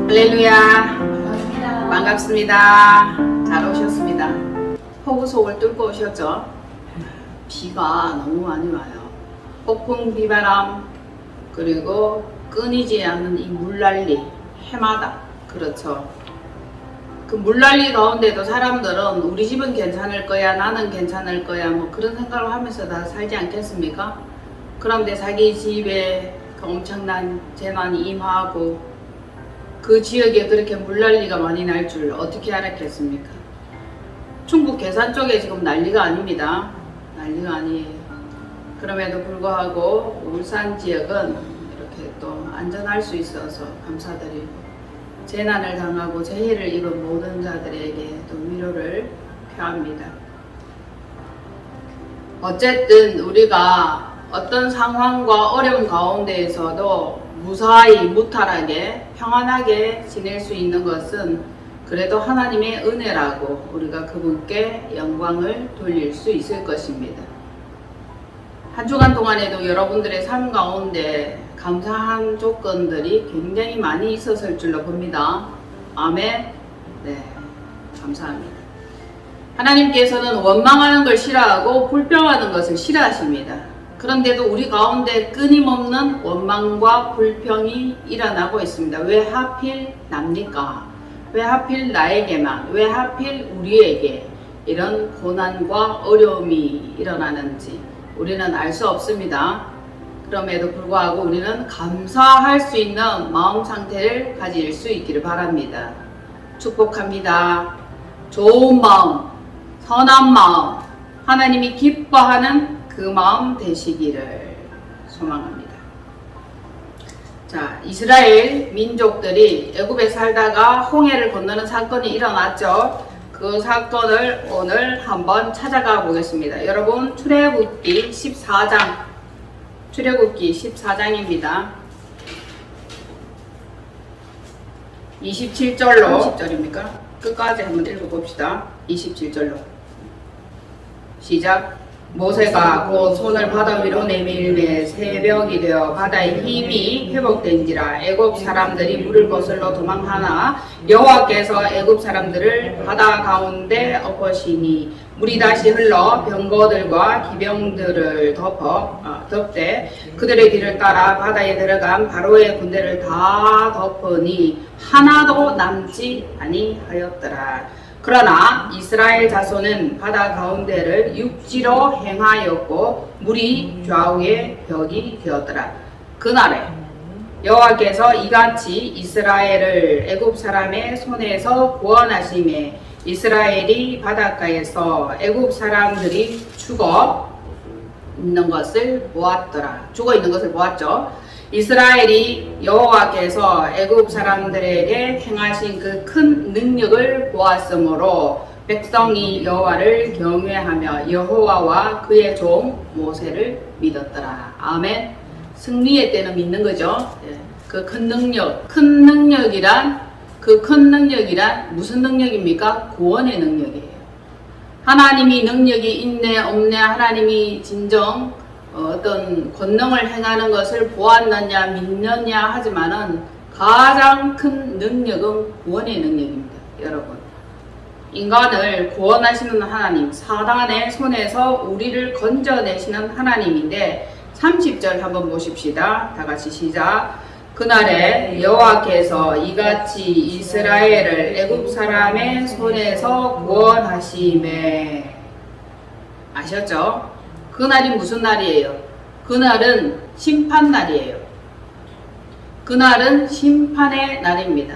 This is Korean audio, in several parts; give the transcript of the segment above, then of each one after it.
할렐루야. 반갑습니다. 잘 오셨습니다. 폭우속을 뚫고 오셨죠? 비가 너무 많이 와요. 폭풍 비바람, 그리고 끊이지 않는 이 물난리, 해마다. 그렇죠. 그 물난리 가운데도 사람들은 우리 집은 괜찮을 거야, 나는 괜찮을 거야, 뭐 그런 생각을 하면서 다 살지 않겠습니까? 그런데 자기 집에 그 엄청난 재난이 임하고 그 지역에 그렇게 물난리가 많이 날 줄 어떻게 알았겠습니까? 충북 괴산 쪽에 지금 난리가 아닙니다. 난리가 아니에요. 그럼에도 불구하고 울산 지역은 이렇게 또 안전할 수 있어서 감사드리고, 재난을 당하고 재해를 입은 모든 자들에게 또 위로를 표합니다. 어쨌든 우리가 어떤 상황과 어려움 가운데에서도 무사히 무탈하게 평안하게 지낼 수 있는 것은 그래도 하나님의 은혜라고 우리가 그분께 영광을 돌릴 수 있을 것입니다. 한 주간 동안에도 여러분들의 삶 가운데 감사한 조건들이 굉장히 많이 있었을 줄로 봅니다. 아멘. 네, 감사합니다. 하나님께서는 원망하는 걸 싫어하고 불평하는 것을 싫어하십니다. 그런데도 우리 가운데 끊임없는 원망과 불평이 일어나고 있습니다. 왜 하필 납니까? 왜 하필 나에게만? 왜 하필 우리에게 이런 고난과 어려움이 일어나는지 우리는 알 수 없습니다. 그럼에도 불구하고 우리는 감사할 수 있는 마음 상태를 가질 수 있기를 바랍니다. 축복합니다. 좋은 마음, 선한 마음, 하나님이 기뻐하는 그 마음 되시기를 소망합니다. 자, 이스라엘 민족들이 애굽에 살다가 홍해를 건너는 사건이 일어났죠. 그 사건을 오늘 한번 찾아가 보겠습니다. 여러분, 출애굽기 14장, 출애굽기 14장입니다. 27절로 30절입니까? 끝까지 한번 읽어봅시다. 27절로 시작. 모세가 곧 손을 바다 위로 내밀매 새벽이 되어 바다의 힘이 회복된지라 애굽 사람들이 물을 거슬러 도망하나 여호와께서 애굽 사람들을 바다 가운데 엎으시니 물이 다시 흘러 병거들과 기병들을 덮되 그들의 뒤를 따라 바다에 들어간 바로의 군대를 다 덮으니 하나도 남지 아니하였더라. 그러나 이스라엘 자손은 바다 가운데를 육지로 행하였고 물이 좌우의 벽이 되었더라. 그날에 여호와께서 이같이 이스라엘을 애굽 사람의 손에서 구원하시매 이스라엘이 바닷가에서 애굽 사람들이 죽어 있는 것을 보았죠. 이스라엘이 여호와께서 애굽 사람들에게 행하신 그 큰 능력을 보았으므로 백성이 여호와를 경외하며 여호와와 그의 종 모세를 믿었더라. 아멘. 승리의 때는 믿는 거죠. 그 큰 능력이란 무슨 능력입니까? 구원의 능력이에요. 하나님이 능력이 있네 없네, 하나님이 진정 어떤 권능을 행하는 것을 보았느냐 믿느냐 하지만은 가장 큰 능력은 구원의 능력입니다. 여러분, 인간을 구원하시는 하나님, 사단의 손에서 우리를 건져내시는 하나님인데 30절 한번 보십시다. 다 같이 시작. 그날에 여호와께서 이같이 이스라엘을 애굽 사람의 손에서 구원하시매. 아셨죠? 그날이 무슨 날이에요? 그날은 심판날이에요. 그날은 심판의 날입니다.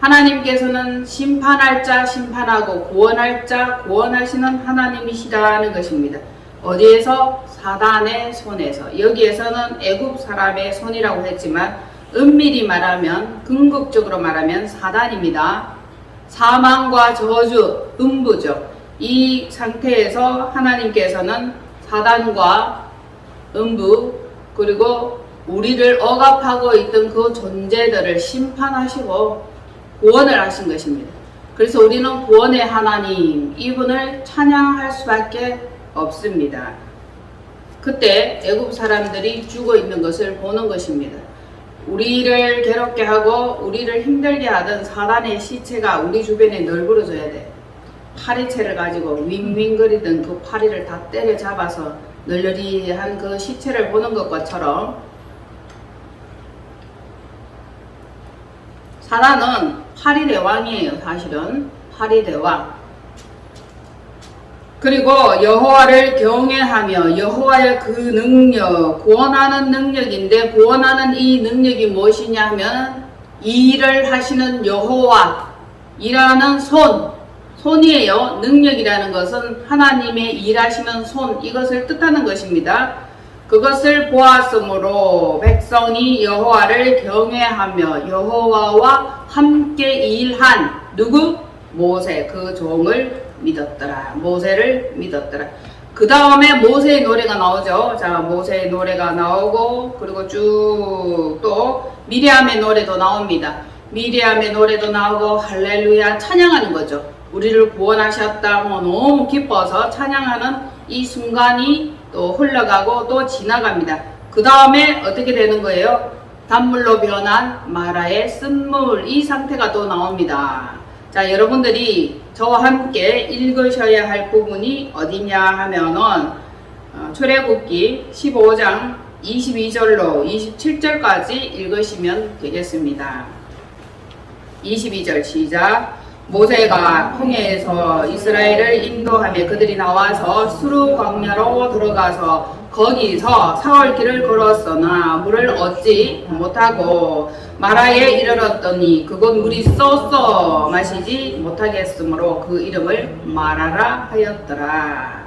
하나님께서는 심판할 자 심판하고 구원할 자 구원하시는 하나님이시라는 것입니다. 어디에서? 사단의 손에서. 여기에서는 애굽 사람의 손이라고 했지만 엄밀히 말하면, 궁극적으로 말하면 사단입니다. 사망과 저주, 음부죠. 이 상태에서 하나님께서는 사단과 음부, 그리고 우리를 억압하고 있던 그 존재들을 심판하시고 구원을 하신 것입니다. 그래서 우리는 구원의 하나님, 이분을 찬양할 수밖에 없습니다. 그때 애굽 사람들이 죽어 있는 것을 보는 것입니다. 우리를 괴롭게 하고 우리를 힘들게 하던 사단의 시체가 우리 주변에 널브러져야 돼. 파리채를 가지고 윙윙거리던 그 파리를 다 때려잡아서 널널이 한 그 시체를 보는 것과처럼 사단은 파리대왕이에요. 사실은 파리대왕. 그리고 여호와를 경외하며 여호와의 그 능력, 구원하는 능력인데 구원하는 이 능력이 무엇이냐 하면 일을 하시는 여호와, 일하는 손이에요. 능력이라는 것은 하나님의 일하시는 손, 이것을 뜻하는 것입니다. 그것을 보았으므로 백성이 여호와를 경외하며 여호와와 함께 일한 누구? 모세, 그 종을 믿었더라. 모세를 믿었더라. 그 다음에 모세의 노래가 나오죠. 자, 모세의 노래가 나오고 그리고 쭉 또 미리암의 노래도 나옵니다. 미리암의 노래도 나오고 할렐루야 찬양하는 거죠. 우리를 구원하셨다. 너무 기뻐서 찬양하는 이 순간이 또 흘러가고 또 지나갑니다. 그 다음에 어떻게 되는 거예요? 단물로 변한 마라의 쓴물, 이 상태가 또 나옵니다. 자, 여러분들이 저와 함께 읽으셔야 할 부분이 어디냐 하면은 출애굽기 15장 22절로 27절까지 읽으시면 되겠습니다. 22절 시작. 모세가 홍해에서 이스라엘을 인도하며 그들이 나와서 수르 광야로 들어가서 거기서 사흘길을 걸었으나 물을 얻지 못하고 마라에 이르렀더니 그곳 물이 쏘쏘 마시지 못하겠으므로 그 이름을 마라라 하였더라.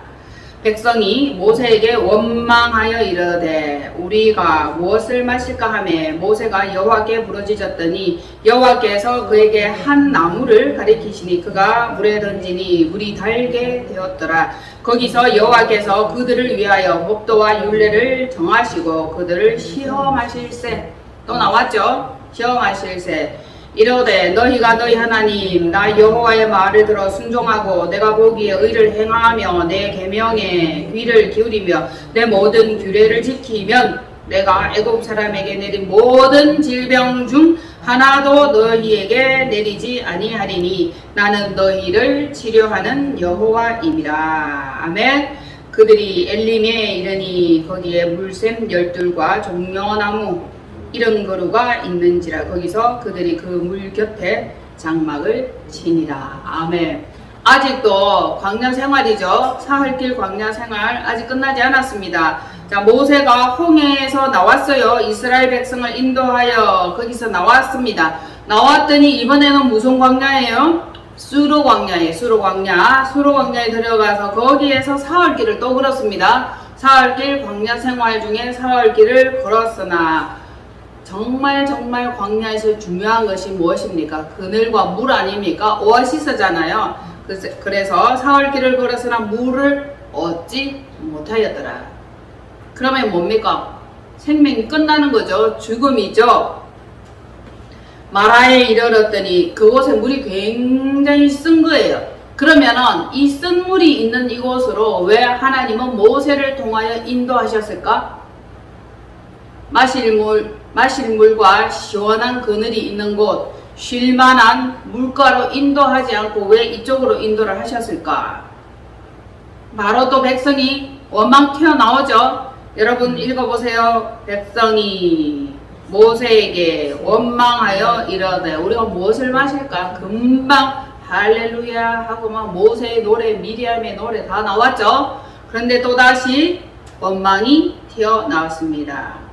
백성이 모세에게 원망하여 이르되 우리가 무엇을 마실까 하매 모세가 여호와께 부르짖었더니 여호와께서 그에게 한 나무를 가리키시니 그가 물에 던지니 물이 달게 되었더라. 거기서 여호와께서 그들을 위하여 법도와 율례를 정하시고 그들을 시험하실세. 또 나왔죠. 시험하실세. 이르되 너희가 너희 하나님 나 여호와의 말을 들어 순종하고 내가 보기에 의를 행하며 내 계명에 귀를 기울이며 내 모든 규례를 지키면 내가 애굽 사람에게 내린 모든 질병 중 하나도 너희에게 내리지 아니하리니 나는 너희를 치료하는 여호와임이라. 아멘. 그들이 엘림에 이르니 거기에 물샘 열둘과 종려나무 이런 거루가 있는지라. 거기서 그들이 그 물 곁에 장막을 치니라. 아멘. 아직도 광야 생활이죠. 사흘길 광야 생활 아직 끝나지 않았습니다. 자, 모세가 홍해에서 나왔어요. 이스라엘 백성을 인도하여 거기서 나왔습니다. 나왔더니 이번에는 무슨 광야예요? 수르 광야예요. 수르 광야. 수르 광야에 들어가서 거기에서 사흘길을 또 걸었습니다. 사흘길 광야 생활 중에 사흘길을 걸었으나 정말 광야에서 중요한 것이 무엇입니까? 그늘과 물 아닙니까? 오아시스잖아요. 그래서 사흘길을 걸었으나 물을 얻지 못하였더라. 그러면 뭡니까? 생명이 끝나는 거죠. 죽음이죠. 마라에 이르렀더니 그곳에 물이 굉장히 쓴 거예요. 그러면은 이 쓴 물이 있는 이곳으로 왜 하나님은 모세를 통하여 인도하셨을까? 마실 물과 시원한 그늘이 있는 곳, 쉴만한 물가로 인도하지 않고 왜 이쪽으로 인도를 하셨을까? 바로 또 백성이 원망 튀어나오죠. 여러분 읽어보세요. 백성이 모세에게 원망하여 이르되 우리가 무엇을 마실까? 금방 할렐루야 하고 막 모세의 노래, 미리암의 노래 다 나왔죠. 그런데 또다시 원망이 튀어나왔습니다.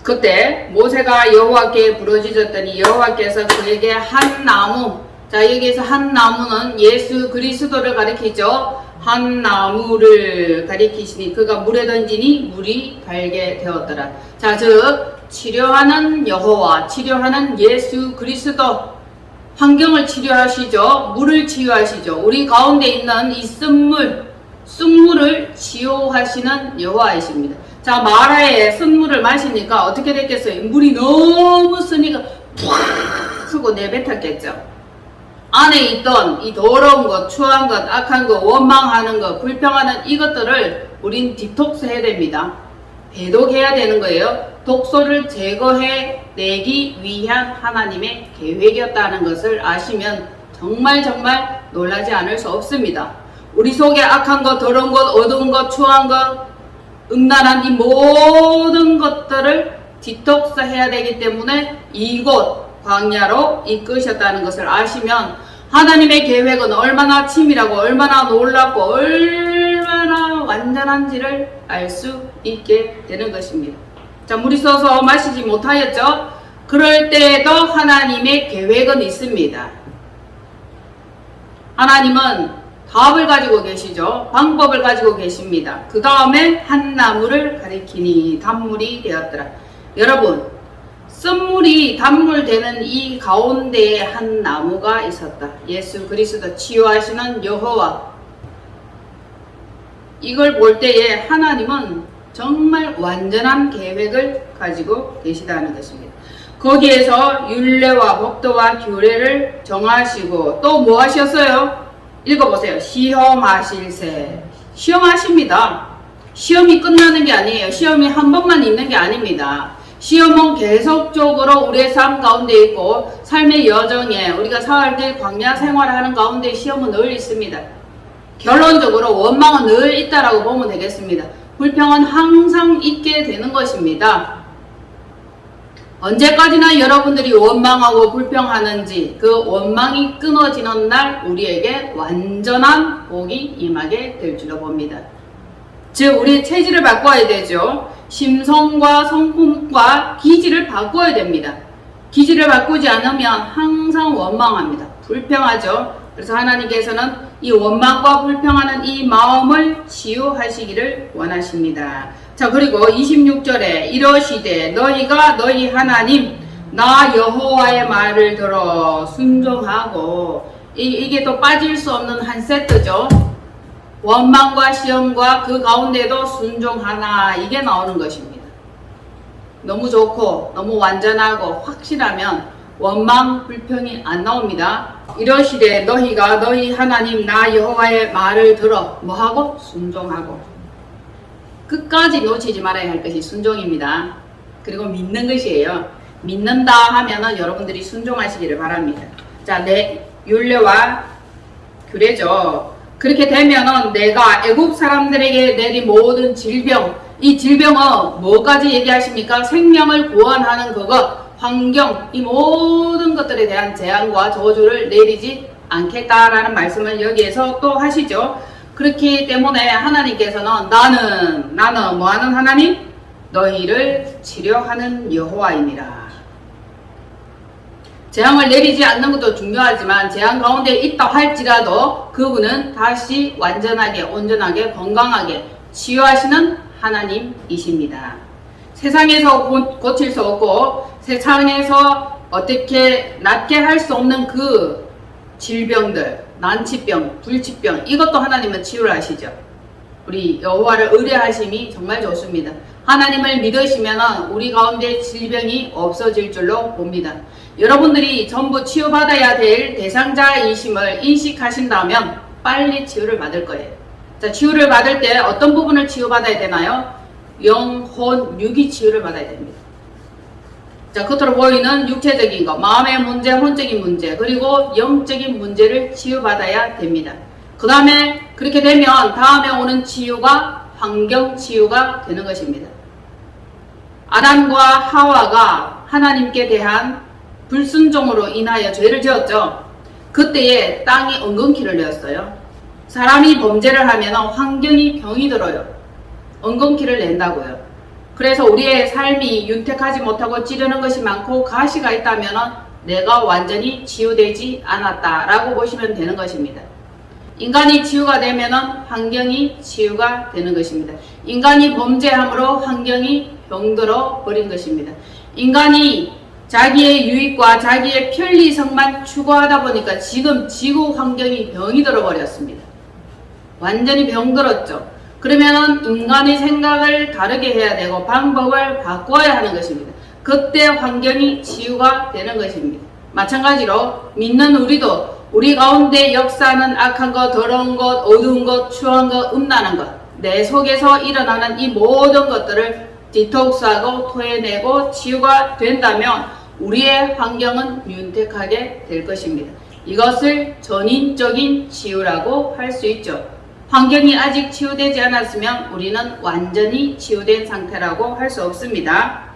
그때 모세가 여호와께 부르짖었더니 여호와께서 그에게 한 나무, 자 여기에서 한 나무는 예수 그리스도를 가리키죠. 한 나무를 가리키시니 그가 물에 던지니 물이 달게 되었더라. 자, 즉 치료하는 여호와, 치료하는 예수 그리스도, 환경을 치료하시죠. 물을 치유하시죠. 우리 가운데 있는 이 쓴물을 치유하시는 여호와이십니다. 자, 마라에 쓴물을 마시니까 어떻게 됐겠어요? 물이 너무 쓰니까 푹 하고 내뱉었겠죠. 안에 있던 이 더러운 것, 추한 것, 악한 것, 원망하는 것, 불평하는 이것들을 우린 디톡스 해야 됩니다. 배독해야 되는 거예요. 독소를 제거해 내기 위한 하나님의 계획이었다는 것을 아시면 정말 놀라지 않을 수 없습니다. 우리 속에 악한 것, 더러운 것, 어두운 것, 추한 것, 음란한 이 모든 것들을 디톡스 해야 되기 때문에 이곳 광야로 이끄셨다는 것을 아시면 하나님의 계획은 얼마나 치밀하고 얼마나 놀랍고 얼마나 완전한지를 알 수 있게 되는 것입니다. 자, 물이 쏘서 마시지 못하였죠? 그럴 때에도 하나님의 계획은 있습니다. 하나님은 답을 가지고 계시죠. 방법을 가지고 계십니다. 그 다음에 한 나무를 가리키니 단물이 되었더라. 여러분, 쓴물이 단물 되는 이 가운데에 한 나무가 있었다. 예수 그리스도 치유하시는 여호와. 이걸 볼 때에 하나님은 정말 완전한 계획을 가지고 계시다는 것입니다. 거기에서 율례와 법도와 규례를 정하시고 또 뭐 하셨어요? 읽어보세요. 시험하실세. 시험하십니다. 시험이 끝나는 게 아니에요. 시험이 한 번만 있는 게 아닙니다. 시험은 계속적으로 우리의 삶 가운데 있고 삶의 여정에 우리가 살길 광야 생활하는 가운데 시험은 늘 있습니다. 결론적으로 원망은 늘 있다라고 보면 되겠습니다. 불평은 항상 있게 되는 것입니다. 언제까지나 여러분들이 원망하고 불평하는지 그 원망이 끊어지는 날 우리에게 완전한 복이 임하게 될 줄로 봅니다. 즉 우리의 체질을 바꿔야 되죠. 심성과 성품과 기질을 바꿔야 됩니다. 기질을 바꾸지 않으면 항상 원망합니다. 불평하죠. 그래서 하나님께서는 이 원망과 불평하는 이 마음을 치유하시기를 원하십니다. 자, 그리고 26절에 이러시되 너희가 너희 하나님 나 여호와의 말을 들어 순종하고 이게 또 빠질 수 없는 한 세트죠. 원망과 시험과 그 가운데도 순종하나 이게 나오는 것입니다. 너무 좋고 너무 완전하고 확실하면 원망 불평이 안 나옵니다. 이러시되 너희가 너희 하나님 나 여호와의 말을 들어 뭐하고? 순종하고. 끝까지 놓치지 말아야 할 것이 순종입니다. 그리고 믿는 것이에요. 믿는다 하면은 여러분들이 순종하시기를 바랍니다. 자, 내 율례와 규례죠. 그렇게 되면은 내가 애국 사람들에게 내린 모든 질병, 이 질병은 뭐까지 얘기하십니까? 생명을 구원하는 그것, 환경, 이 모든 것들에 대한 재앙과 저주를 내리지 않겠다라는 말씀을 여기에서 또 하시죠. 그렇기 때문에 하나님께서는 나는 뭐하는 하나님? 너희를 치료하는 여호와이니라. 재앙을 내리지 않는 것도 중요하지만 재앙 가운데 있다 할지라도 그분은 다시 완전하게 온전하게 건강하게 치유하시는 하나님이십니다. 세상에서 고칠 수 없고 세상에서 어떻게 낫게 할 수 없는 그 질병들, 난치병, 불치병 이것도 하나님은 치유를 하시죠. 우리 여호와를 의뢰하심이 정말 좋습니다. 하나님을 믿으시면 우리 가운데 질병이 없어질 줄로 봅니다. 여러분들이 전부 치유받아야 될 대상자이심을 인식하신다면 빨리 치유를 받을 거예요. 자, 치유를 받을 때 어떤 부분을 치유받아야 되나요? 영혼, 육이 치유를 받아야 됩니다. 자, 겉으로 보이는 육체적인 것, 마음의 문제, 혼적인 문제, 그리고 영적인 문제를 치유받아야 됩니다. 그 다음에 그렇게 되면 다음에 오는 치유가 환경 치유가 되는 것입니다. 아담과 하와가 하나님께 대한 불순종으로 인하여 죄를 지었죠. 그때에 땅이 엉겅퀴를 내었어요. 사람이 범죄를 하면 환경이 병이 들어요. 엉겅퀴를 낸다고요. 그래서 우리의 삶이 윤택하지 못하고 찌르는 것이 많고 가시가 있다면 내가 완전히 치유되지 않았다라고 보시면 되는 것입니다. 인간이 치유가 되면 환경이 치유가 되는 것입니다. 인간이 범죄함으로 환경이 병들어 버린 것입니다. 인간이 자기의 유익과 자기의 편리성만 추구하다 보니까 지금 지구 환경이 병이 들어버렸습니다. 완전히 병들었죠. 그러면은 인간의 생각을 다르게 해야 되고 방법을 바꿔야 하는 것입니다. 그때 환경이 치유가 되는 것입니다. 마찬가지로 믿는 우리도 우리 가운데 역사하는 악한 것, 더러운 것, 어두운 것, 추한 것, 음란한 것, 내 속에서 일어나는 이 모든 것들을 디톡스하고 토해내고 치유가 된다면 우리의 환경은 윤택하게 될 것입니다. 이것을 전인적인 치유라고 할 수 있죠. 환경이 아직 치유되지 않았으면 우리는 완전히 치유된 상태라고 할 수 없습니다.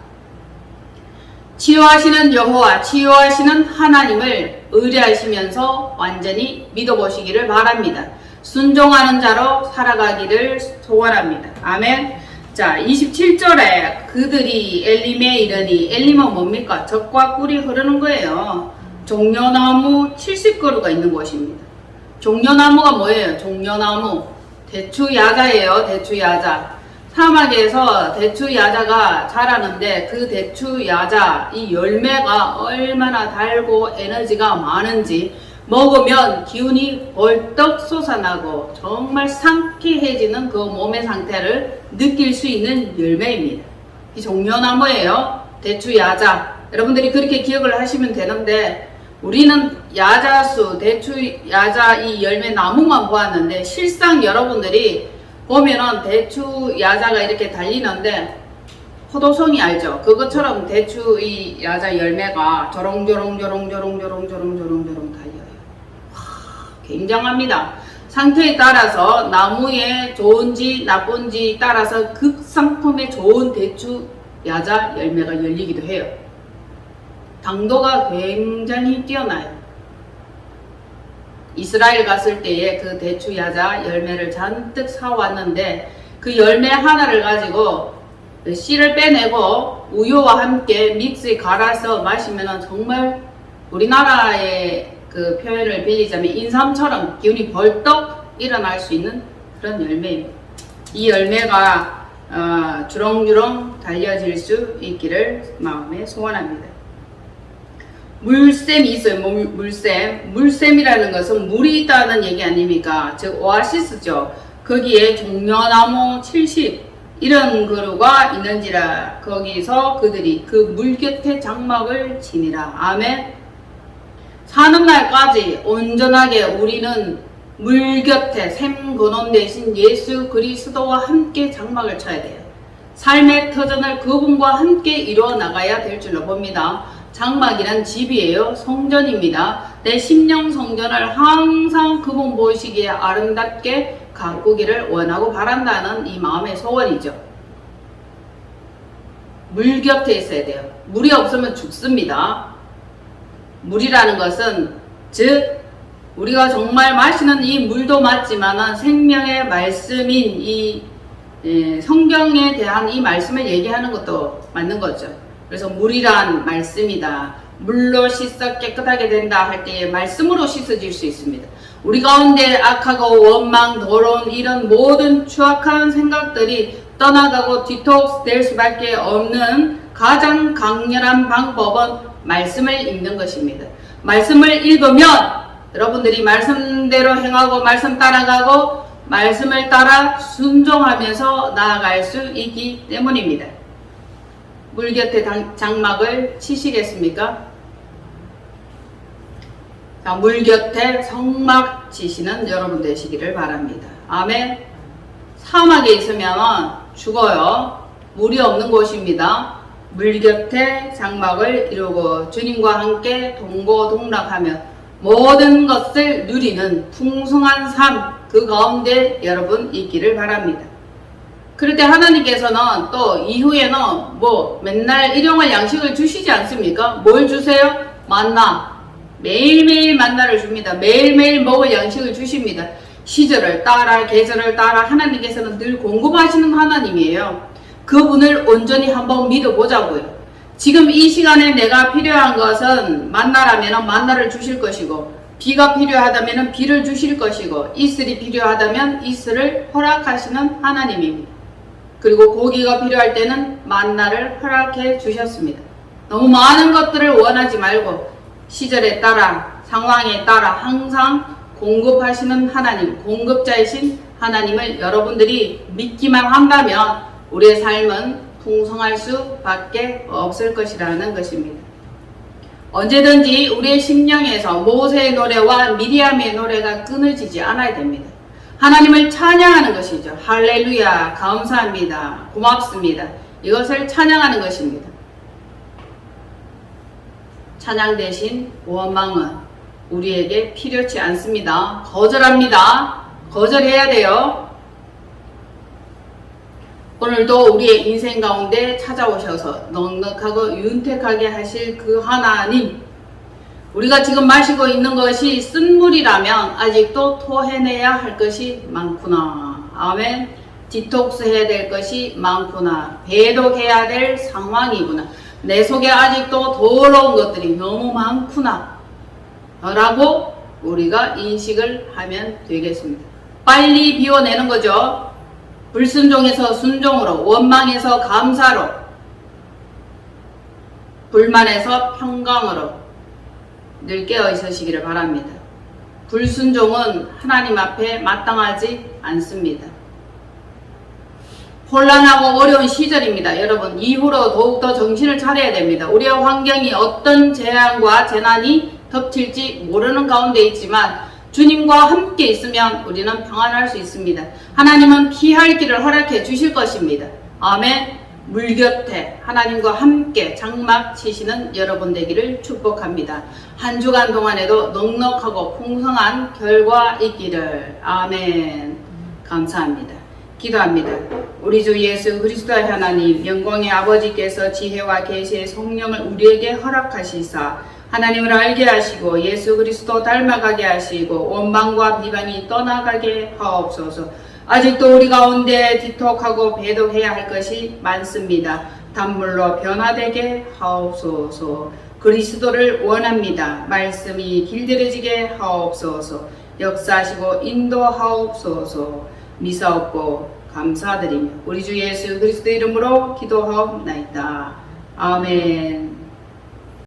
치유하시는 여호와, 치유하시는 하나님을 의뢰하시면서 완전히 믿어보시기를 바랍니다. 순종하는 자로 살아가기를 소원합니다. 아멘. 자, 27절에 그들이 엘림에 이르니, 엘림은 뭡니까? 젖과 꿀이 흐르는 거예요. 종려나무 70그루가 있는 곳입니다. 종려나무가 뭐예요? 종려나무. 대추야자예요. 대추야자. 사막에서 대추야자가 자라는데 그 대추야자 이 열매가 얼마나 달고 에너지가 많은지 먹으면 기운이 벌떡 솟아나고 정말 상쾌해지는 그 몸의 상태를 느낄 수 있는 열매입니다. 이 종려나무예요. 대추야자. 여러분들이 그렇게 기억을 하시면 되는데 우리는 야자수, 대추야자 이 열매 나무만 보았는데 실상 여러분들이 보면은 대추야자가 이렇게 달리는데 포도송이 알죠? 그것처럼 대추 이 야자 열매가 조롱조롱조롱조롱조롱조롱조롱조롱 달려요. 와, 굉장합니다. 상태에 따라서 나무의 좋은지 나쁜지 따라서 극상품의 좋은 대추야자 열매가 열리기도 해요. 당도가 굉장히 뛰어나요. 이스라엘 갔을 때에 그 대추야자 열매를 잔뜩 사왔는데 그 열매 하나를 가지고 씨를 빼내고 우유와 함께 믹스에 갈아서 마시면 정말 우리나라의 그 표현을 빌리자면 인삼처럼 기운이 벌떡 일어날 수 있는 그런 열매입니다. 이 열매가 주렁주렁 달려질 수 있기를 마음에 소원합니다. 물샘이 있어요. 물샘. 물샘이라는 것은 물이 있다는 얘기 아닙니까? 즉 오아시스죠. 거기에 종려나무 70 이런 그루가 있는지라 거기서 그들이 그 물 곁에 장막을 지니라. 아멘. 사는 날까지 온전하게 우리는 물 곁에 샘 근원 대신 예수 그리스도와 함께 장막을 쳐야 돼요. 삶의 터전을 그분과 함께 이루어 나가야 될 줄로 봅니다. 장막이란 집이에요. 성전입니다. 내 심령 성전을 항상 그분 보시기에 아름답게 가꾸기를 원하고 바란다는 이 마음의 소원이죠. 물 곁에 있어야 돼요. 물이 없으면 죽습니다. 물이라는 것은 즉 우리가 정말 마시는 이 물도 맞지만 생명의 말씀인 이 성경에 대한 이 말씀을 얘기하는 것도 맞는 거죠. 그래서 물이란 말씀이다. 물로 씻어 깨끗하게 된다 할 때에 말씀으로 씻어질 수 있습니다. 우리 가운데 악하고 원망, 더러운 이런 모든 추악한 생각들이 떠나가고 디톡스 될 수밖에 없는 가장 강렬한 방법은 말씀을 읽는 것입니다. 말씀을 읽으면 여러분들이 말씀대로 행하고 말씀 따라가고 말씀을 따라 순종하면서 나아갈 수 있기 때문입니다. 물 곁에 장막을 치시겠습니까? 자, 물 곁에 성막 치시는 여러분 되시기를 바랍니다. 아멘. 사막에 있으면 죽어요. 물이 없는 곳입니다. 물 곁에 장막을 이루고 주님과 함께 동고동락하며 모든 것을 누리는 풍성한 삶, 그 가운데 여러분 있기를 바랍니다. 그럴 때 하나님께서는 또 이후에는 맨날 일용할 양식을 주시지 않습니까? 뭘 주세요? 만나. 매일매일 만나를 줍니다. 매일매일 먹을 양식을 주십니다. 시절을 따라 계절을 따라 하나님께서는 늘 공급하시는 하나님이에요. 그분을 온전히 한번 믿어보자고요. 지금 이 시간에 내가 필요한 것은 만나라면 만나를 주실 것이고 비가 필요하다면 비를 주실 것이고 이슬이 필요하다면 이슬을 허락하시는 하나님입니다. 그리고 고기가 필요할 때는 만나를 허락해 주셨습니다. 너무 많은 것들을 원하지 말고 시절에 따라 상황에 따라 항상 공급하시는 하나님, 공급자이신 하나님을 여러분들이 믿기만 한다면 우리의 삶은 풍성할 수밖에 없을 것이라는 것입니다. 언제든지 우리의 심령에서 모세의 노래와 미리암의 노래가 끊어지지 않아야 됩니다. 하나님을 찬양하는 것이죠. 할렐루야, 감사합니다, 고맙습니다. 이것을 찬양하는 것입니다. 찬양 대신 원망은 우리에게 필요치 않습니다. 거절합니다. 거절해야 돼요. 오늘도 우리의 인생 가운데 찾아오셔서 넉넉하고 윤택하게 하실 그 하나님, 우리가 지금 마시고 있는 것이 쓴물이라면 아직도 토해내야 할 것이 많구나. 아멘. 디톡스 해야 될 것이 많구나. 배독해야 될 상황이구나. 내 속에 아직도 더러운 것들이 너무 많구나 라고 우리가 인식을 하면 되겠습니다. 빨리 비워내는 거죠. 불순종에서 순종으로, 원망에서 감사로, 불만에서 평강으로 늘 깨어 있으시기를 바랍니다. 불순종은 하나님 앞에 마땅하지 않습니다. 혼란하고 어려운 시절입니다. 여러분, 이후로 더욱더 정신을 차려야 됩니다. 우리의 환경이 어떤 재앙과 재난이 덮칠지 모르는 가운데 있지만 주님과 함께 있으면 우리는 평안할 수 있습니다. 하나님은 피할 길을 허락해 주실 것입니다. 아멘. 물 곁에 하나님과 함께 장막 치시는 여러분 되기를 축복합니다. 한 주간 동안에도 넉넉하고 풍성한 결과 있기를. 아멘. 감사합니다. 기도합니다. 우리 주 예수 그리스도의 하나님, 영광의 아버지께서 지혜와 계시의 성령을 우리에게 허락하시사 하나님을 알게 하시고 예수 그리스도 닮아가게 하시고 원망과 비방이 떠나가게 하옵소서. 아직도 우리 가운데 디톡하고 배독해야 할 것이 많습니다. 단물로 변화되게 하옵소서. 그리스도를 원합니다. 말씀이 길들여지게 하옵소서. 역사하시고 인도하옵소서. 미사옵고 감사드리며 우리 주 예수 그리스도 이름으로 기도하옵나이다. 아멘.